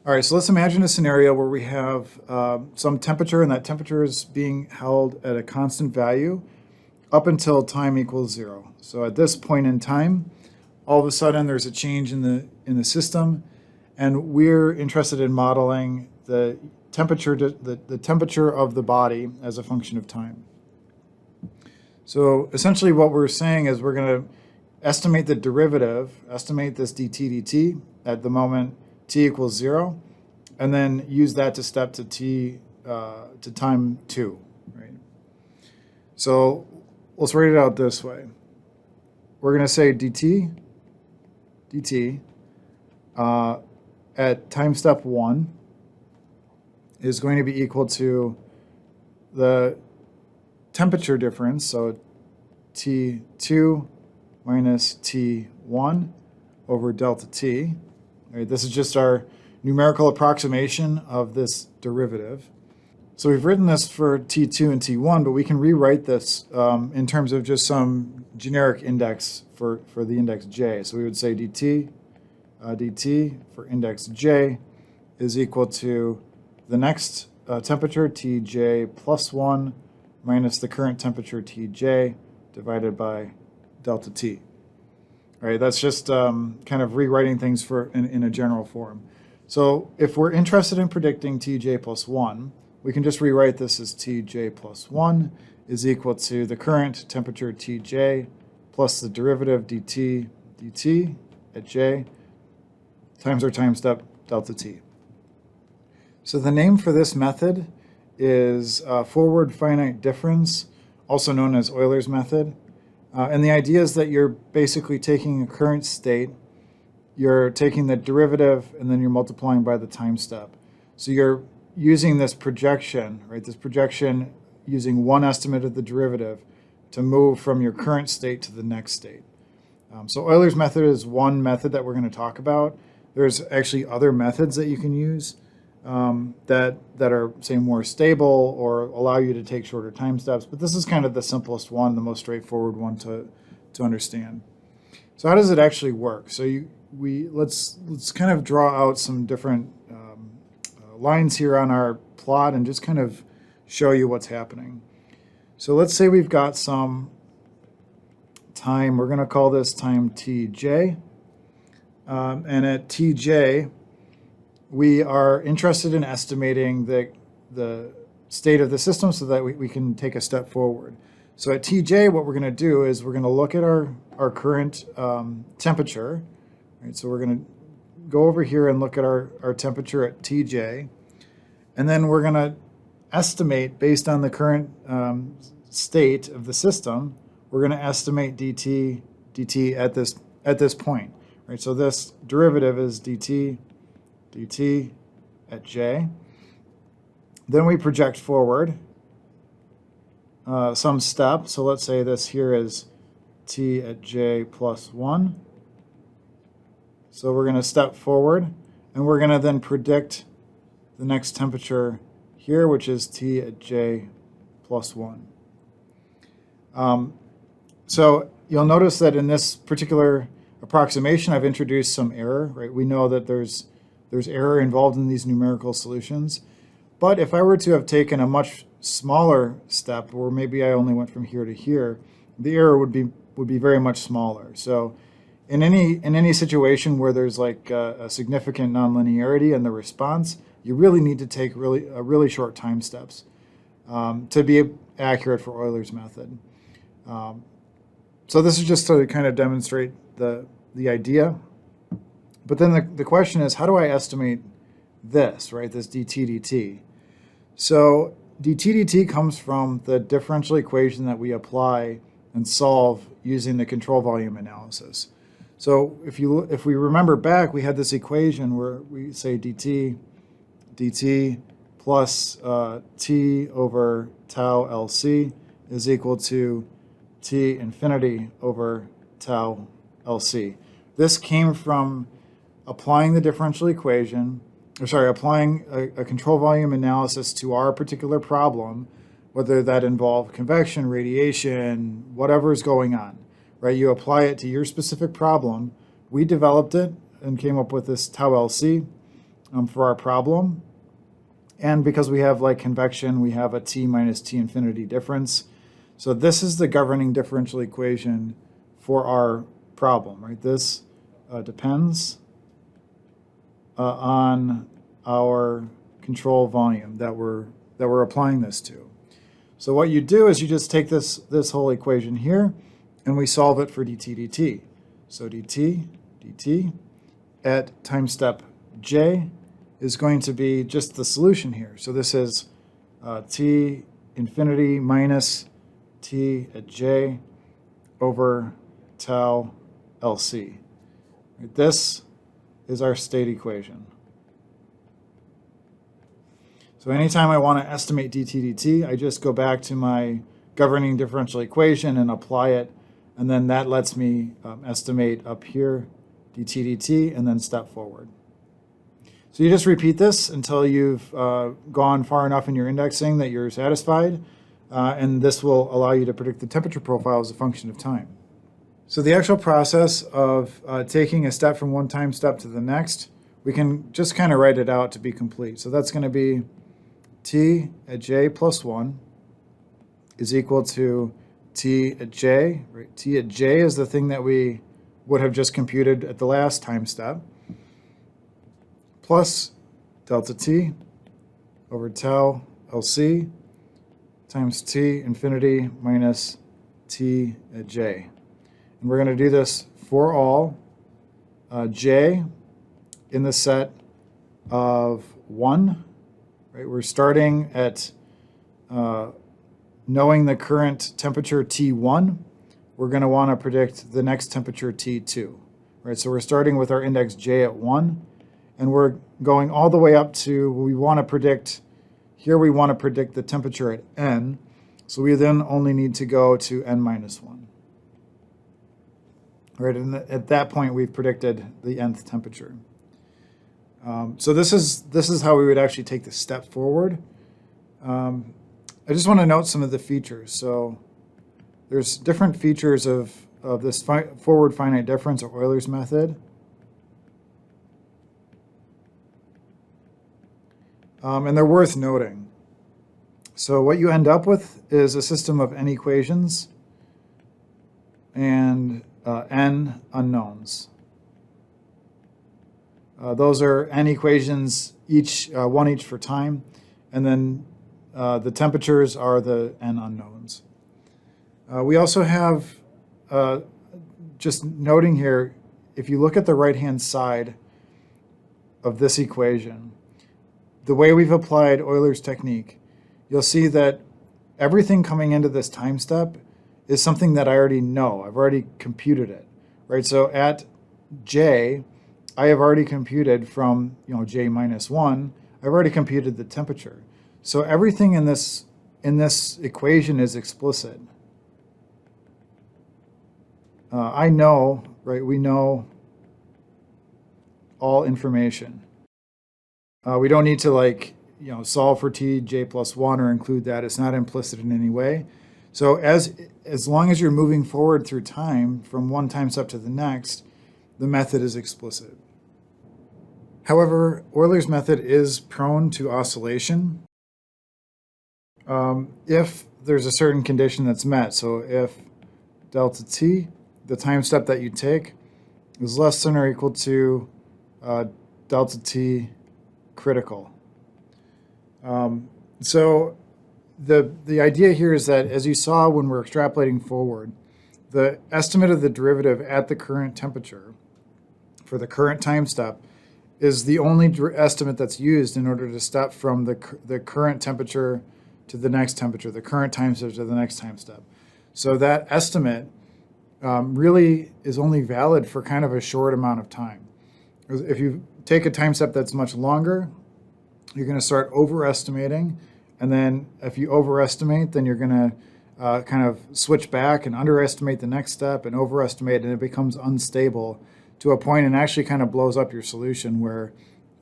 All right, so let's imagine a scenario where we have some temperature, and that temperature is being held at a constant value up until time equals 0. So at this point in time, all of a sudden there's a change in the system, and we're interested in modeling the temperature the temperature of the body as a function of time. So essentially what we're saying is we're going to estimate the derivative, estimate this dt dt at the moment t equals 0, and then use that to step to t to time 2, right? So let's write it out this way. We're going to say dt at time step 1 is going to be equal to the temperature difference, so T2 minus T1 over delta T. All right, this is just our numerical approximation of this derivative. So we've written this for T2 and T1, but we can rewrite this in terms of just some generic index for the index j. So we would say dt for index j is equal to the next temperature, Tj plus 1, minus the current temperature, Tj, divided by delta T. All right, that's just kind of rewriting things in a general form. So if we're interested in predicting Tj plus 1, we can just rewrite this as Tj plus 1 is equal to the current temperature, Tj, plus the derivative dt at j times our time step, delta T. So the name for this method is forward finite difference, also known as Euler's method. And the idea is that you're basically taking a current state, you're taking the derivative, and then you're multiplying by the time step. So you're using this projection, right? This projection using one estimate of the derivative to move from your current state to the next state. So Euler's method is one method that we're going to talk about. There's actually other methods that you can use that are, say, more stable or allow you to take shorter time steps. But this is kind of the simplest one, the most straightforward one to understand. So how does it actually work? So let's kind of draw out some different lines here on our plot and just kind of show you what's happening. So let's say we've got some time. We're going to call this time Tj. And at Tj, we are interested in estimating the state of the system so that we can take a step forward. So at Tj, what we're going to do is we're going to look at our current temperature. Right? So we're going to go over here and look at our temperature at Tj. And then we're going to estimate, based on the current state of the system, we're going to estimate dt at this point. Right? So this derivative is dt at j. Then we project forward some step. So let's say this here is t at j plus 1. So we're going to step forward, and we're going to then predict the next temperature here, which is t at j plus 1. So you'll notice that in this particular approximation, I've introduced some error. Right? We know that there's error involved in these numerical solutions. But if I were to have taken a much smaller step, or maybe I only went from here to here, the error would be very much smaller. So in any situation where there's like a significant nonlinearity in the response, you really need to take really short time steps to be accurate for Euler's method. So this is just to kind of demonstrate the idea. But then the question is, how do I estimate this, right, this dt dt? So dt dt comes from the differential equation that we apply and solve using the control volume analysis. So if we remember back, we had this equation where we say dt plus t over tau LC is equal to t infinity over tau LC. This came from applying the differential equation, applying a control volume analysis to our particular problem, whether that involved convection, radiation, whatever is going on, right? You apply it to your specific problem. We developed it and came up with this tau LC. for our problem. And because we have like convection, we have a t minus t infinity difference. So this is the governing differential equation for our problem, right? This depends on our control volume that we're applying this to. So what you do is you just take this whole equation here, and we solve it for dt dt. So dt at time step j is going to be just the solution here. So this is t infinity minus t at j over tau LC. This is our state equation. So anytime I want to estimate dt dt, I just go back to my governing differential equation and apply it, and then that lets me estimate up here dt dt and then step forward. So you just repeat this until you've gone far enough in your indexing that you're satisfied, and this will allow you to predict the temperature profile as a function of time. So the actual process of taking a step from one time step to the next, we can just kind of write it out to be complete. So that's going to be t at j plus 1 is equal to t at j. Right? T at j is the thing that we would have just computed at the last time step, plus delta t over tau LC times t infinity minus t at j. And we're going to do this for all j in the set of 1. Right? We're starting at knowing the current temperature T1. We're going to want to predict the next temperature T2. Right? So we're starting with our index j at 1, and we're going all the way up to, we want to predict the temperature at n. So we then only need to go to n minus 1. Right, and at that point, we've predicted the nth temperature. So this is how we would actually take the step forward. I just want to note some of the features. So there's different features of this forward finite difference or Euler's method. And they're worth noting. So what you end up with is a system of n equations and n unknowns. Those are n equations, one each for time, and then the temperatures are the n unknowns. We also have, just noting here, if you look at the right-hand side of this equation, the way we've applied Euler's technique, you'll see that everything coming into this time step is something that I already know. I've already computed it, right? So at j, I have already computed from j minus 1. I've already computed the temperature. So everything in this equation is explicit. I know, right? We know all information. We don't need to solve for t j plus 1 or include that. It's not implicit in any way. So as long as you're moving forward through time from one time step to the next, the method is explicit. However, Euler's method is prone to oscillation if there's a certain condition that's met. So if delta t, the time step that you take, is less than or equal to delta t critical. So the idea here is that, as you saw when we're extrapolating forward, the estimate of the derivative at the current temperature for the current time step is the only estimate that's used in order to step from the current temperature to the next temperature, the current time step to the next time step. So that estimate really is only valid for kind of a short amount of time. If you take a time step that's much longer, you're going to start overestimating, and then if you overestimate, then you're going to kind of switch back and underestimate the next step and overestimate, and it becomes unstable to a point and actually kind of blows up your solution where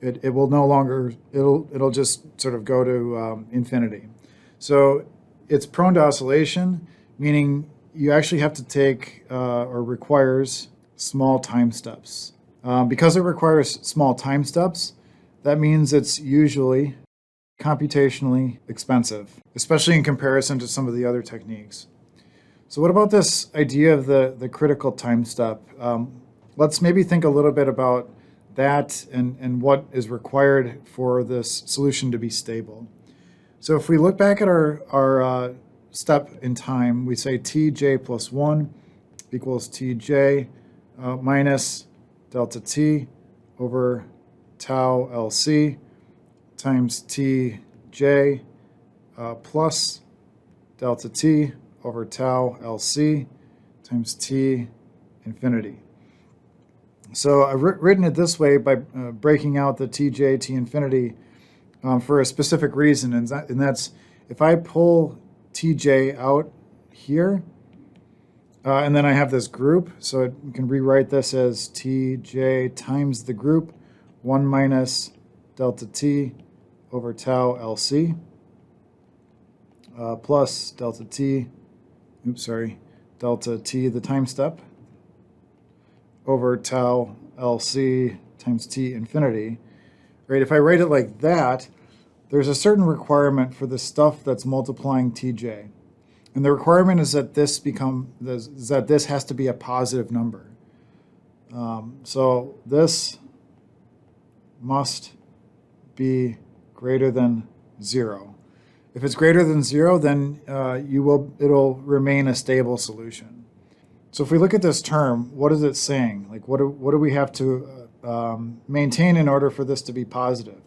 it will no longer, it'll just sort of go to infinity. So it's prone to oscillation, meaning you actually have to take or requires small time steps. Because it requires small time steps, that means it's usually computationally expensive, especially in comparison to some of the other techniques. So what about this idea of the critical time step? Let's maybe think a little bit about that and what is required for this solution to be stable. So if we look back at our step in time, we say tj plus 1 equals tj minus delta t over tau LC times tj plus delta t over tau LC times t infinity. So I've written it this way by breaking out the tj, t infinity for a specific reason, and that's if I pull tj out here, and then I have this group, so you can rewrite this as tj times the group, 1 minus delta t over tau LC plus delta t, delta t, the time step, over tau LC times t infinity. Right? If I write it like that, there's a certain requirement for the stuff that's multiplying tj. And the requirement is that this has to be a positive number. So this must be greater than 0. If it's greater than 0, then it'll remain a stable solution. So if we look at this term, what is it saying? Like what do we have to maintain in order for this to be positive?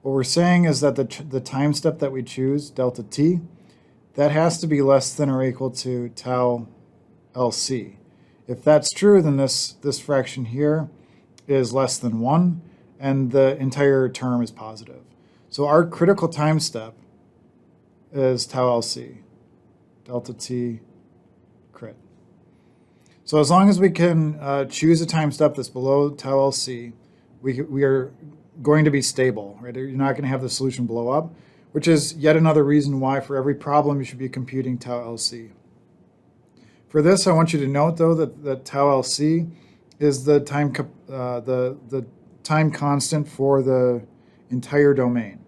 What we're saying is that the time step that we choose, delta t, that has to be less than or equal to tau LC. If that's true, then this fraction here is less than 1, and the entire term is positive. So our critical time step is tau LC, delta t crit. So as long as we can choose a time step that's below tau LC, we are going to be stable, right? You're not going to have the solution blow up, which is yet another reason why for every problem you should be computing tau LC. For this, I want you to note, though, that tau LC is the time constant for the entire domain,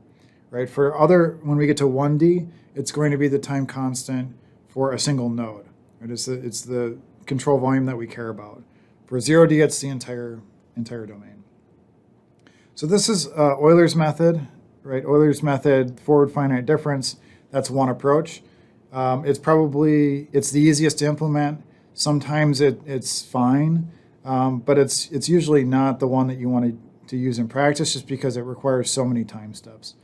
right? When we get to 1D, it's going to be the time constant for a single node, right? It's the control volume that we care about. For 0D, it's the entire domain. So this is Euler's method, right? Euler's method, forward finite difference. That's one approach. It's the easiest to implement. Sometimes it's fine, but it's usually not the one that you want to use in practice, just because it requires so many time steps.